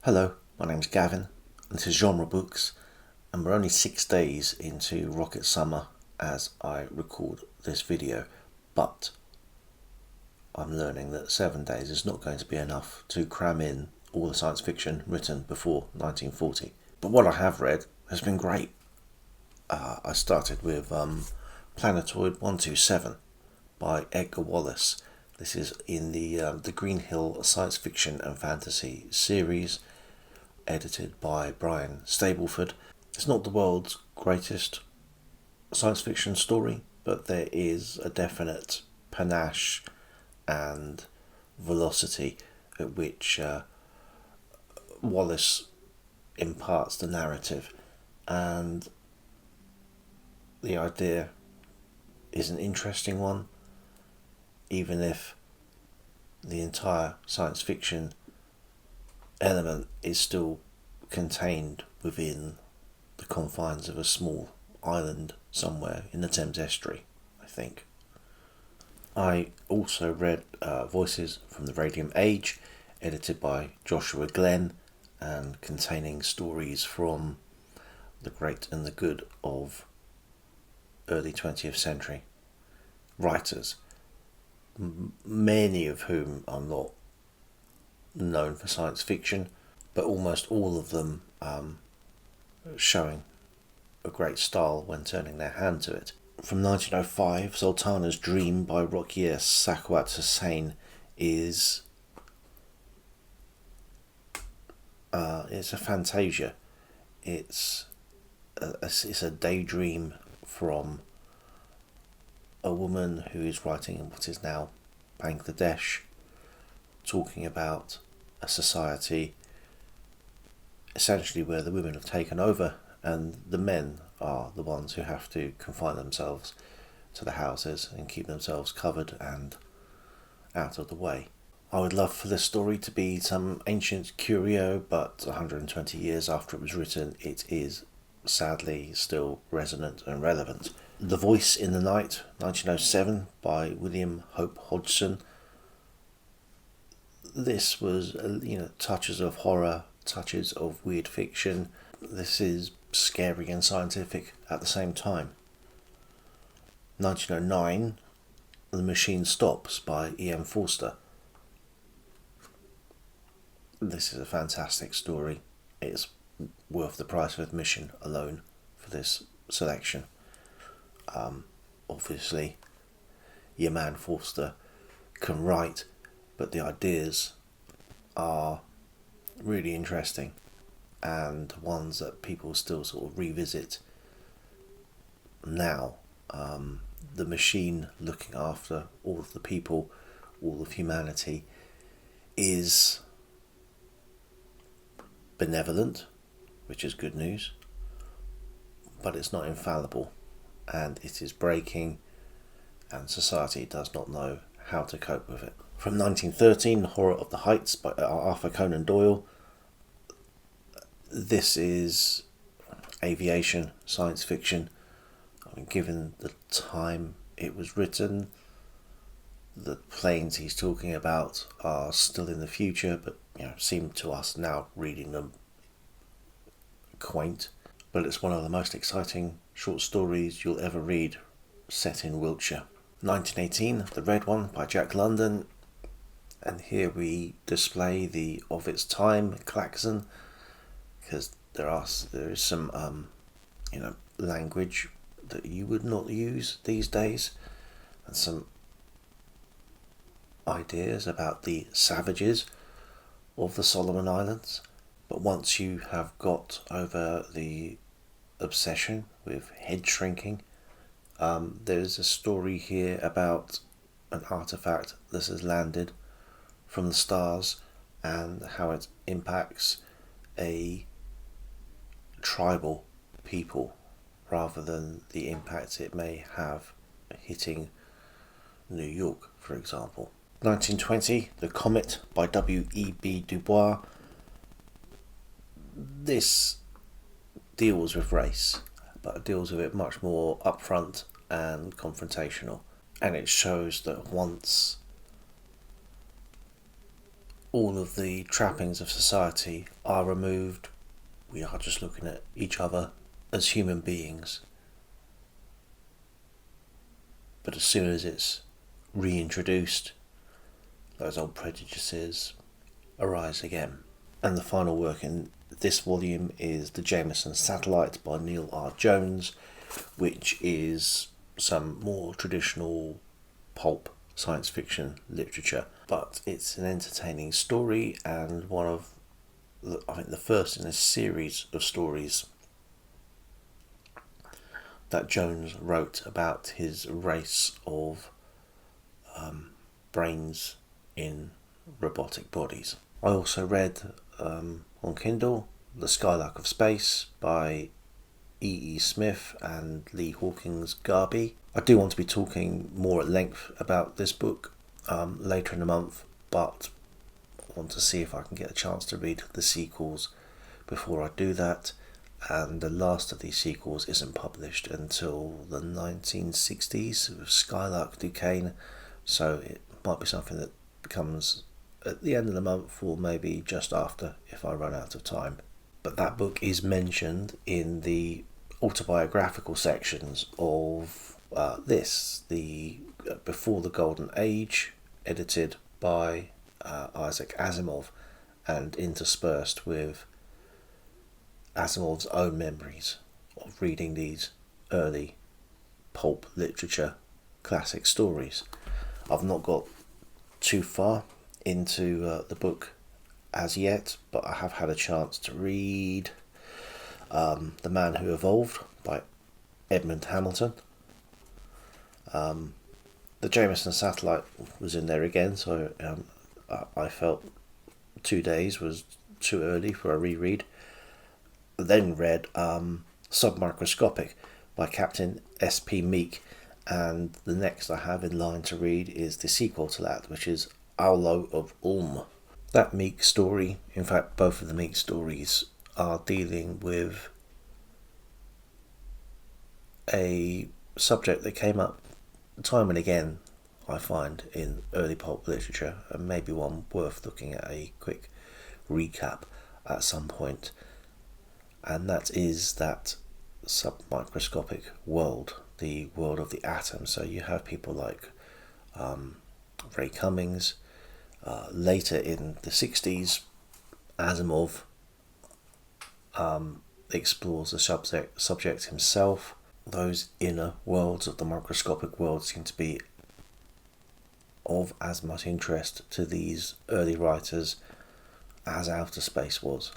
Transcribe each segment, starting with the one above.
Hello, my name's Gavin, and this is Genre Books, and we're only 6 days into Rocket Summer as I record this video, but I'm learning that 7 days is not going to be enough to cram in all the science fiction written before 1940. But what I have read has been great. I started with Planetoid 127 by Edgar Wallace. This is in the Green Hill Science Fiction and Fantasy series, edited by Brian Stableford. It's not the world's greatest science fiction story, but there is a definite panache and velocity at which Wallace imparts the narrative, and the idea is an interesting one, even if the entire science fiction element is still contained within the confines of a small island somewhere in the Thames estuary, I think. I also read Voices from the Radium Age, edited by Joshua Glenn and containing stories from the great and the good of early 20th century writers, many of whom are not known for science fiction, but almost all of them showing a great style when turning their hand to it. From 1905, Sultana's Dream by Rokia Sakwat Hussain is it's a fantasia. It's a daydream from a woman who is writing in what is now Bangladesh, talking about a society essentially where the women have taken over and the men are the ones who have to confine themselves to the houses and keep themselves covered and out of the way. I would love for this story to be some ancient curio, but 120 years after it was written, it is sadly still resonant and relevant. The Voice in the Night, 1907, by William Hope Hodgson. This was, touches of horror, touches of weird fiction. This is scary and scientific at the same time. 1909, The Machine Stops by E.M. Forster. This is a fantastic story. It's worth the price of admission alone for this selection. Obviously, your man Forster can write, but the ideas are really interesting and ones that people still sort of revisit now. The machine looking after all of the people, all of humanity, is benevolent, which is good news, but it's not infallible, and it is breaking, and society does not know how to cope with it. From 1913, Horror of the Heights by Arthur Conan Doyle. This is aviation, science fiction. Given the time it was written, the planes he's talking about are still in the future, but seem to us now reading them quaint. But it's one of the most exciting short stories you'll ever read, set in Wiltshire. 1918, The Red One by Jack London, and here we display the of its time klaxon, because there is some language that you would not use these days, and some ideas about the savages of the Solomon Islands. But once you have got over the obsession with head shrinking, there's a story here about an artifact that has landed from the stars and how it impacts a tribal people rather than the impact it may have hitting New York, for example. 1920, The Comet by W.E.B. Du Bois. This deals with race, but deals with it much more upfront and confrontational. And it shows that once all of the trappings of society are removed. We are just looking at each other as human beings. But as soon as it's reintroduced, those old prejudices arise again. And the final work in this volume is The Jameson Satellite by Neil R. Jones, which is some more traditional pulp science fiction literature, but it's an entertaining story and one of I think the first in a series of stories that Jones wrote about his race of brains in robotic bodies. I also read on Kindle The Skylark of Space by E. Smith and Lee Hawkins Garby. I do want to be talking more at length about this book later in the month, but I want to see if I can get a chance to read the sequels before I do that. And the last of these sequels isn't published until the 1960s with Skylark Duquesne, so it might be something that comes at the end of the month or maybe just after if I run out of time. But that book is mentioned in the autobiographical sections of the Before the Golden Age, edited by Isaac Asimov and interspersed with Asimov's own memories of reading these early pulp literature classic stories. I've not got too far into the book as yet, but I have had a chance to read The Man Who Evolved by Edmund Hamilton. The Jameson Satellite was in there again, so I felt 2 days was too early for a reread. Then read Submicroscopic by Captain S.P. Meek, and the next I have in line to read is the sequel to that, which is Aulo of Ulm. That Meek story, in fact both of the Meek stories, are dealing with a subject that came up time and again, I find, in early pulp literature, and maybe one worth looking at a quick recap at some point. And that is that submicroscopic world, the world of the atom. So you have people like Ray Cummings. Later in the 60s, Asimov explores the subject himself. Those inner worlds of the microscopic world seem to be of as much interest to these early writers as outer space was.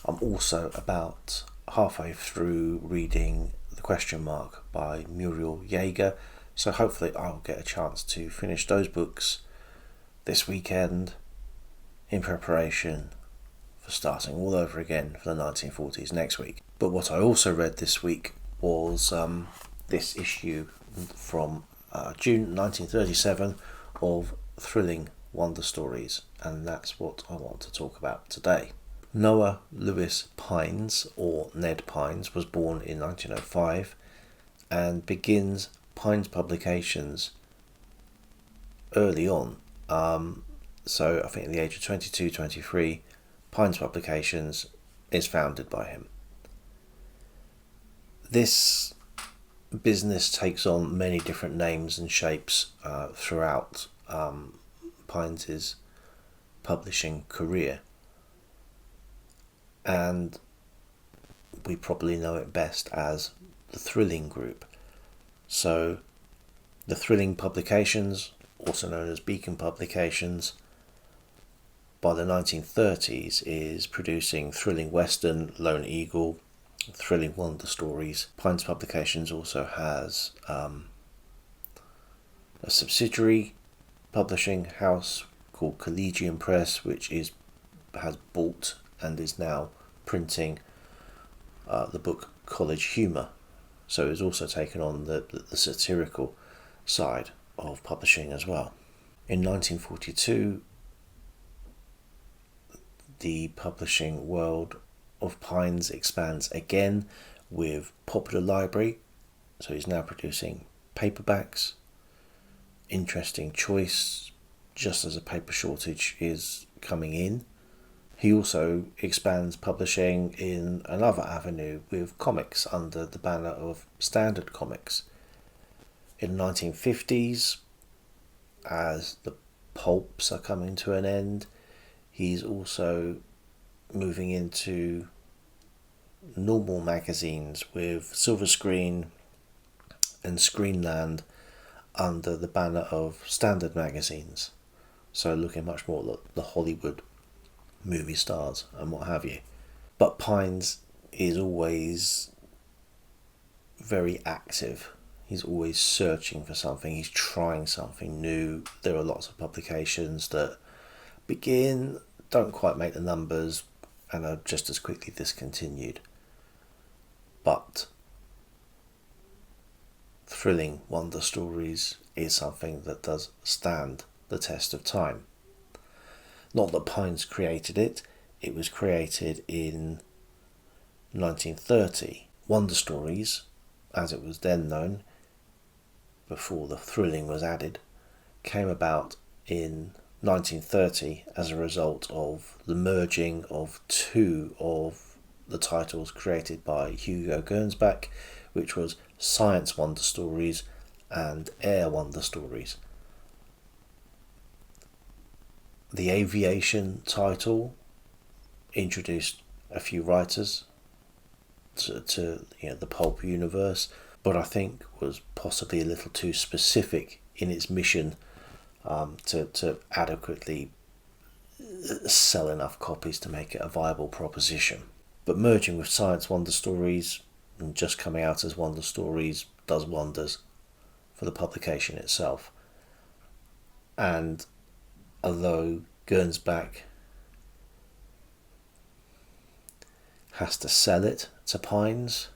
I'm also about halfway through reading The Question Mark by Muriel Jaeger, so hopefully I'll get a chance to finish those books this weekend in preparation for starting all over again for the 1940s next week. But what I also read this week was this issue from June 1937 of Thrilling Wonder Stories, and that's what I want to talk about today. Noah Lewis Pines, or Ned Pines, was born in 1905 and begins Pines Publications early on. So I think at the age of 22, 23, Pines Publications is founded by him. This business takes on many different names and shapes throughout Pines' publishing career, and we probably know it best as the Thrilling Group. So the Thrilling Publications, also known as Beacon Publications, by the 1930s is producing Thrilling Western, Lone Eagle, Thrilling Wonder Stories. Pines Publications also has a subsidiary publishing house called Collegium Press, which has bought and is now printing the book College Humour. So it's also taken on the satirical side of publishing as well. In 1942, the publishing world of Pines expands again with Popular Library, so he's now producing paperbacks. Interesting choice, just as a paper shortage is coming in. He also expands publishing in another avenue with comics under the banner of Standard Comics. In the 1950s, as the pulps are coming to an end, he's also moving into normal magazines with Silver Screen and Screenland under the banner of Standard Magazines. So looking much more like the Hollywood movie stars and what have you. But Pines is always very active. He's always searching for something. He's trying something new. There are lots of publications that begin, don't quite make the numbers, and are just as quickly discontinued. But thrilling wonder stories is something that does stand the test of time. Not that Pines created it. It was created in 1930. Wonder Stories, as it was then known, before the thrilling was added, came about in 1930 as a result of the merging of two of the titles created by Hugo Gernsback, which was Science Wonder Stories and Air Wonder Stories. The aviation title introduced a few writers to the pulp universe, but I think was possibly a little too specific in its mission to adequately sell enough copies to make it a viable proposition. But merging with Science Wonder Stories and just coming out as Wonder Stories does wonders for the publication itself. And although Gernsback has to sell it to Pines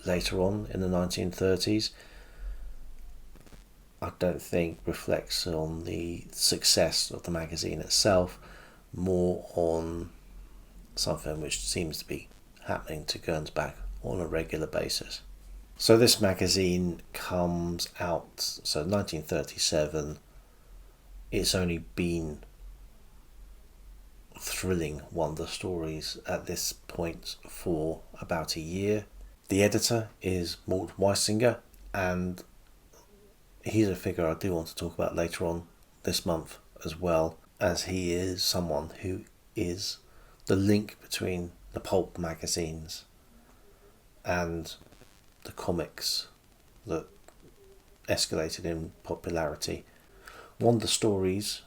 later on in the 1930s, I don't think reflects on the success of the magazine itself, more on something which seems to be happening to Gernsback on a regular basis. So this magazine comes out, so 1937, it's only been thrilling wonder stories at this point for about a year. The editor is Mort Weisinger, and he's a figure I do want to talk about later on this month as well, as he is someone who is the link between the pulp magazines and the comics that escalated in popularity. Wonder Stories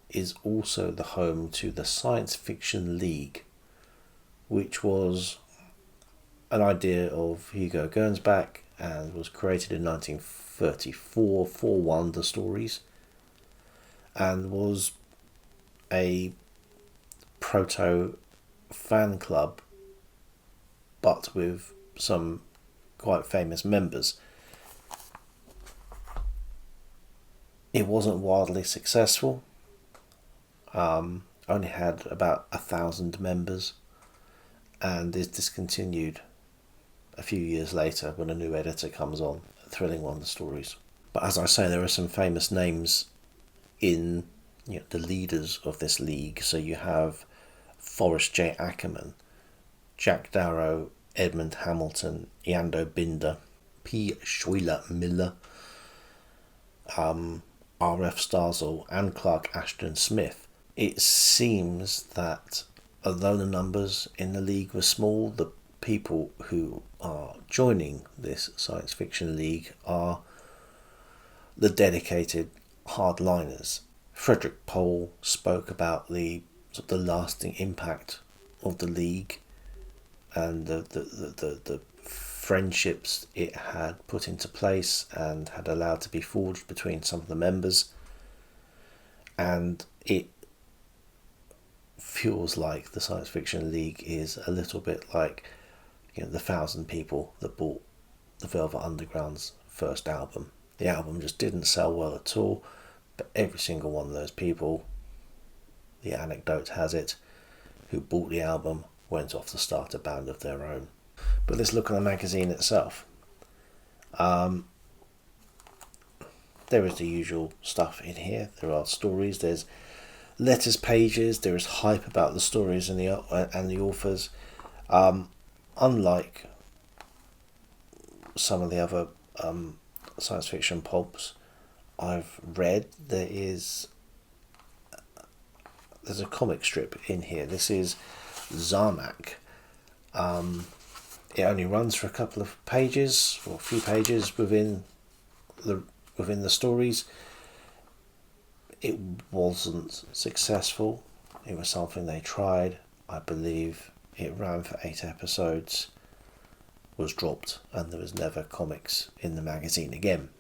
is also the home to the Science Fiction League, which was an idea of Hugo Gernsback and was created in 1934 for Wonder Stories, and was a proto fan club, but with some quite famous members. It wasn't wildly successful. Only had about 1,000 members, and is discontinued a few years later when a new editor comes on, Thrilling Wonder Stories. But as I say, there are some famous names in the leaders of this league. So you have Forrest J. Ackerman, Jack Darrow, Edmund Hamilton, Yando Binder, P. Schuyler Miller, R.F. Starzl, and Clark Ashton Smith. It seems that although the numbers in the league were small, the people who are joining this science fiction league are the dedicated hardliners. Frederick Pohl spoke about the lasting impact of the league and the friendships it had put into place and had allowed to be forged between some of the members, and it feels like the Science Fiction League is a little bit like the 1,000 people that bought the Velvet Underground's first album. The album just didn't sell well at all, but every single one of those people, the anecdote has it, who bought the album went off to start a band of their own. But let's look at the magazine itself. There is the usual stuff in here. There are stories. There's letters pages. There is hype about the stories and the authors. Unlike some of the other science fiction pulps I've read, there's a comic strip in here. This is Zarmak. It only runs for a couple of pages, or a few pages within the stories. It wasn't successful. It was something they tried. I believe it ran for 8 episodes, was dropped, and there was never comics in the magazine again.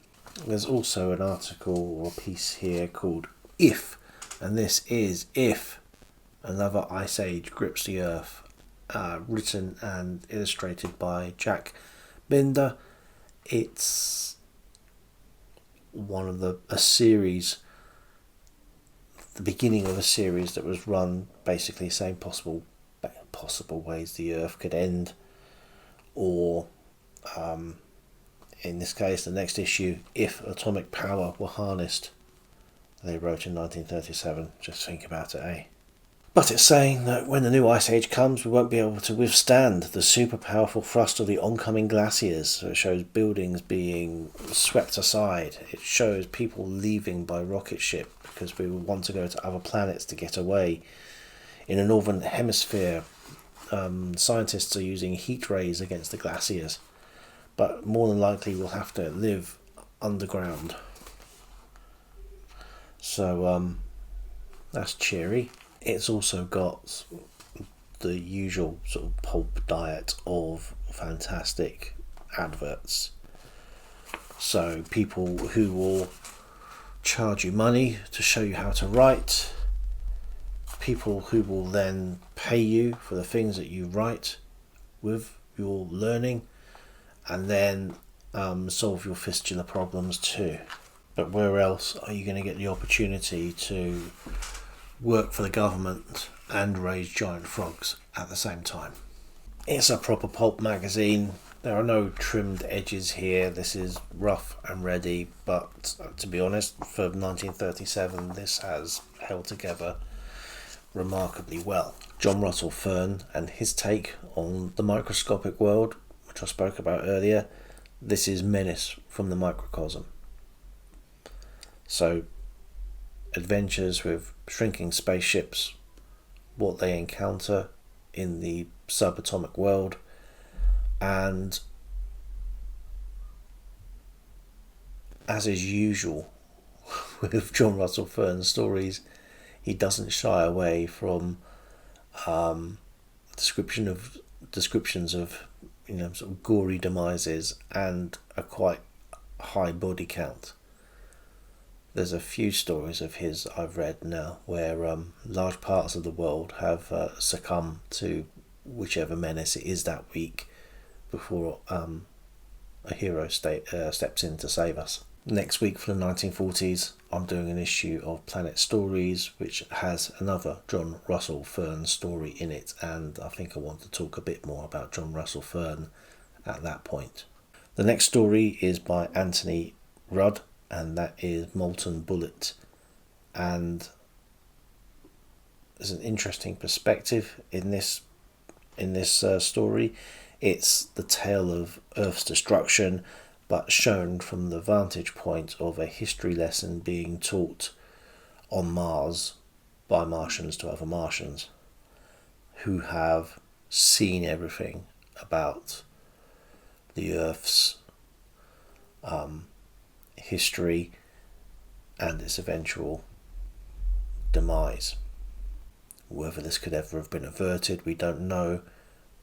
There's also an article or a piece here called If, and this is If Another Ice Age Grips the Earth, written and illustrated by Jack Binder. It's one of a series, the beginning of a series that was run basically saying possible ways the Earth could end, or in this case, the next issue, if atomic power were harnessed. They wrote in 1937. Just think about it, eh? But it's saying that when the new ice age comes, we won't be able to withstand the super powerful thrust of the oncoming glaciers. So it shows buildings being swept aside. It shows people leaving by rocket ship because we want to go to other planets to get away. In the northern hemisphere, scientists are using heat rays against the glaciers, but more than likely we'll have to live underground. So that's cheery. It's also got the usual sort of pulp diet of fantastic adverts. So people who will charge you money to show you how to write, people who will then pay you for the things that you write with your learning, and then solve your fistula problems too. But where else are you going to get the opportunity to work for the government and raise giant frogs at the same time? It's a proper pulp magazine. There are no trimmed edges here. This is rough and ready, but to be honest, for 1937 this has held together remarkably well. John Russell Fearn and his take on the microscopic world, which I spoke about earlier. This is Menace from the Microcosm. So adventures with shrinking spaceships, what they encounter in the subatomic world, and as is usual with John Russell Fearn's stories, he doesn't shy away from descriptions of sort of gory demises and a quite high body count. There's a few stories of his I've read now where large parts of the world have succumbed to whichever menace it is that week before a hero steps in to save us. Next week for the 1940s, I'm doing an issue of Planet Stories, which has another John Russell Fearn story in it, and I think I want to talk a bit more about John Russell Fearn at that point. The next story is by Anthony Rudd, and that is Molten Bullet, and there's an interesting perspective in this story. It's the tale of Earth's destruction, but shown from the vantage point of a history lesson being taught on Mars by Martians to other Martians who have seen everything about the Earth's history and its eventual demise. Whether this could ever have been averted, we don't know,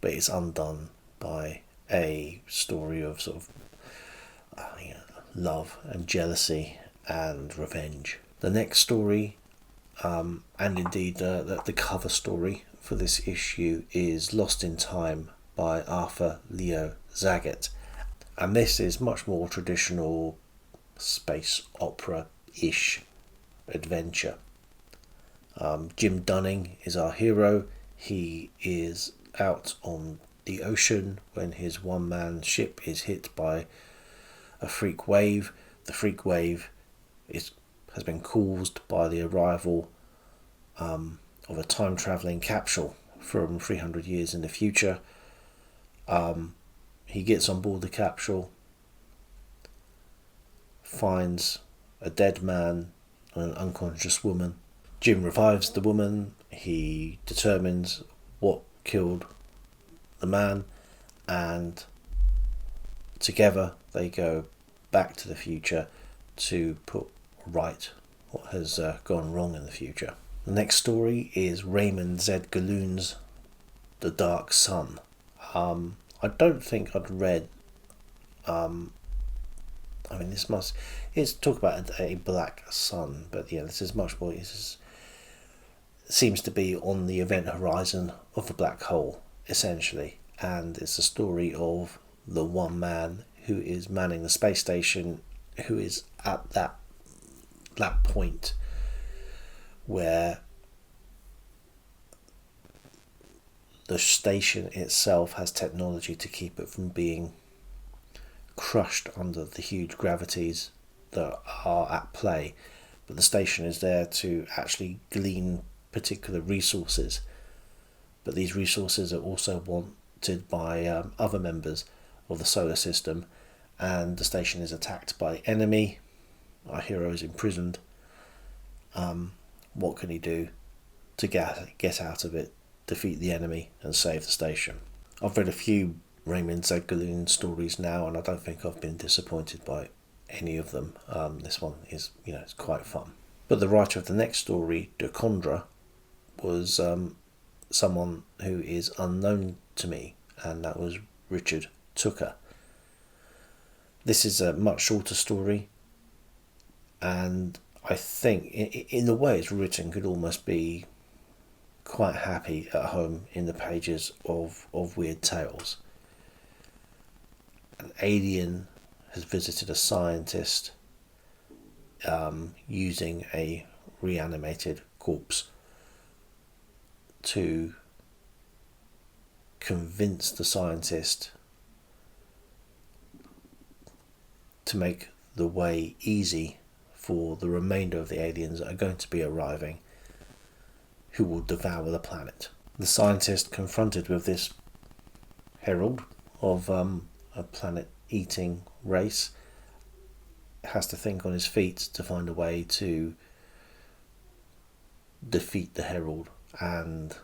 but it's undone by a story of sort of love and jealousy and revenge. The next story, and indeed the cover story for this issue, is Lost in Time by Arthur Leo Zagat, and this is much more traditional space opera-ish adventure. Jim Dunning is our hero. He is out on the ocean when his one-man ship is hit by a freak wave. The freak wave has been caused by the arrival of a time-travelling capsule from 300 years in the future. He gets on board the capsule, finds a dead man and an unconscious woman. Jim revives the woman. He determines what killed the man, and together they go back to the future to put right what has gone wrong in the future. The next story is Raymond Z. Galloon's The Dark Sun. I don't think I'd read it's talk about a black sun, but yeah, this is much more, seems to be on the event horizon of a black hole, essentially, and it's a story of the one man who is manning the space station, who is at that point where the station itself has technology to keep it from being crushed under the huge gravities that are at play, but the station is there to actually glean particular resources, but these resources are also wanted by other members of the solar system, and the station is attacked by enemy. Our hero is imprisoned. What can he do to get out of it, defeat the enemy and save the station? I've read a few Raymond Z. Galloon stories now, and I don't think I've been disappointed by any of them. This one is, it's quite fun. But the writer of the next story, De Condra, was someone who is unknown to me, and that was Richard Tucker. This is a much shorter story, and I think in the way it's written could almost be quite happy at home in the pages of Weird Tales. An alien has visited a scientist using a reanimated corpse to convince the scientist to make the way easy for the remainder of the aliens that are going to be arriving, who will devour the planet. The scientist, confronted with this herald of a planet-eating race, has to think on his feet to find a way to defeat the herald and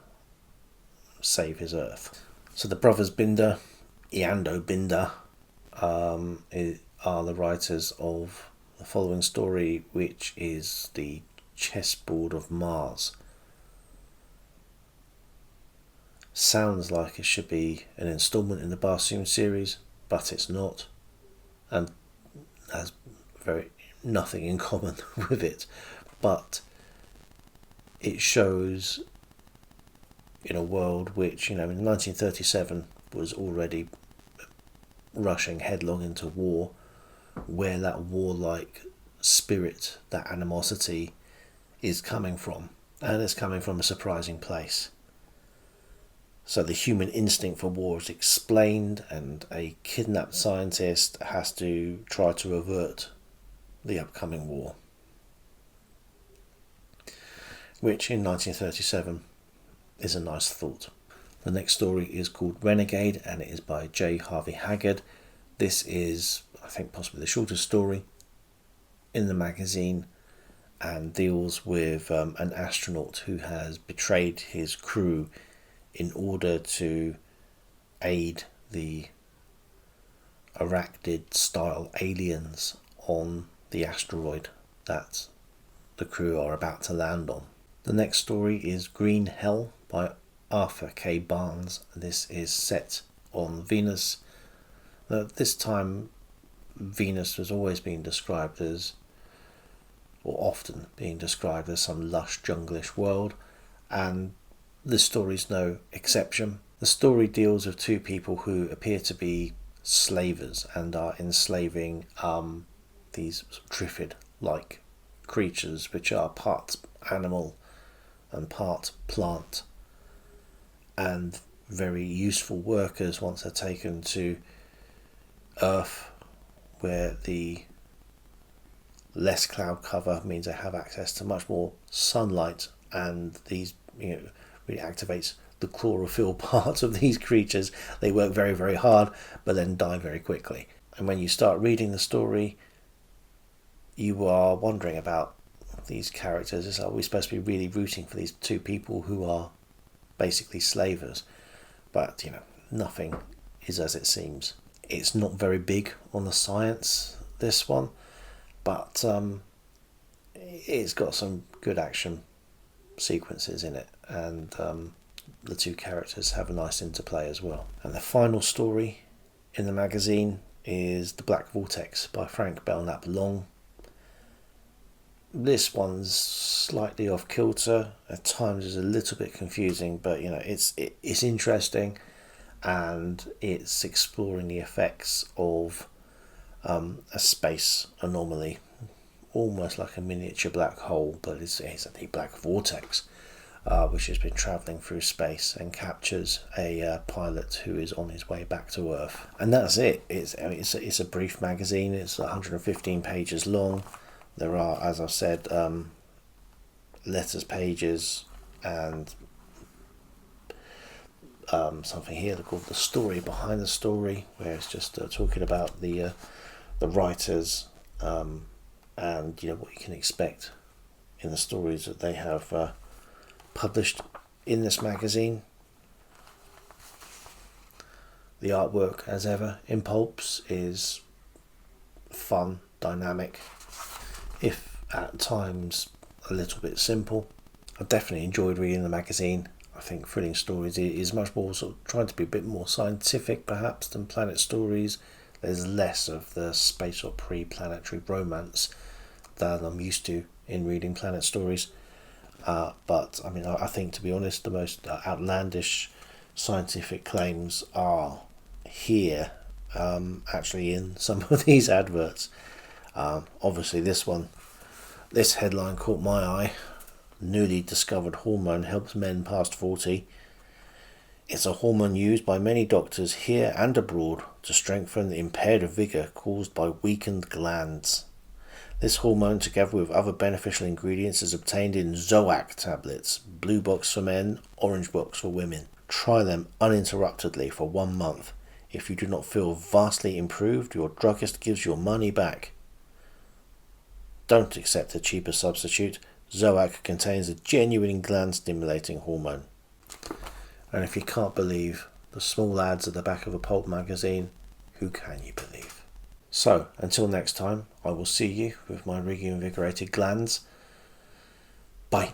save his Earth. So the brothers Binder, Iando Binder, are the writers of the following story, which is The Chessboard of Mars. Sounds like it should be an instalment in the Barsoom series, but it's not, and has nothing in common with it. But it shows in a world which, in 1937 was already rushing headlong into war, where that warlike spirit, that animosity, is coming from, and it's coming from a surprising place. So the human instinct for war is explained, and a kidnapped scientist has to try to avert the upcoming war, which in 1937 is a nice thought. The next story is called Renegade, and it is by J. Harvey Haggard. This is, I think, possibly the shortest story in the magazine, and deals with an astronaut who has betrayed his crew in order to aid the arachnid-style aliens on the asteroid that the crew are about to land on. The next story is Green Hell by Arthur K. Barnes. This is set on Venus. This time, Venus has always been described as, or often being described as, some lush junglish world, and this story is no exception. The story deals with two people who appear to be slavers and are enslaving these Triffid-like creatures, which are part animal and part plant, and very useful workers once they're taken to Earth, where the less cloud cover means they have access to much more sunlight and these, really activates the chlorophyll part of these creatures. They work very, very hard, but then die very quickly. And when you start reading the story, you are wondering about these characters. Are we supposed to be really rooting for these two people who are basically slavers? But, nothing is as it seems. It's not very big on the science, this one, but it's got some good action sequences in it, and the two characters have a nice interplay as well. And the final story in the magazine is The Black Vortex by Frank Belknap Long. This one's slightly off kilter, at times is a little bit confusing, but it's interesting, and it's exploring the effects of a space anomaly, almost like a miniature black hole, but it's a black vortex, which has been travelling through space and captures a pilot who is on his way back to Earth. And that's it. It's a brief magazine. It's 115 pages long. There are, as I've said, letters pages and something here called The Story Behind the Story, where it's just talking about the writers and what you can expect in the stories that they have published in this magazine. The artwork, as ever, in pulps is fun, dynamic, if at times a little bit simple. I definitely enjoyed reading the magazine. I think Thrilling Stories is much more sort of trying to be a bit more scientific perhaps than Planet Stories. There's less of the space or pre-planetary romance than I'm used to in reading Planet Stories. But I think, to be honest, the most outlandish scientific claims are here, actually, in some of these adverts. Obviously this headline caught my eye. Newly discovered hormone helps men past 40. It's a hormone used by many doctors here and abroad to strengthen the impaired vigour caused by weakened glands. This hormone, together with other beneficial ingredients, is obtained in Zoac tablets, blue box for men, orange box for women. Try them uninterruptedly for 1 month. If you do not feel vastly improved, your druggist gives your money back. Don't accept a cheaper substitute. Zoac contains a genuine gland-stimulating hormone. And if you can't believe the small ads at the back of a pulp magazine, who can you believe? So, until next time, I will see you with my reinvigorated glands. Bye.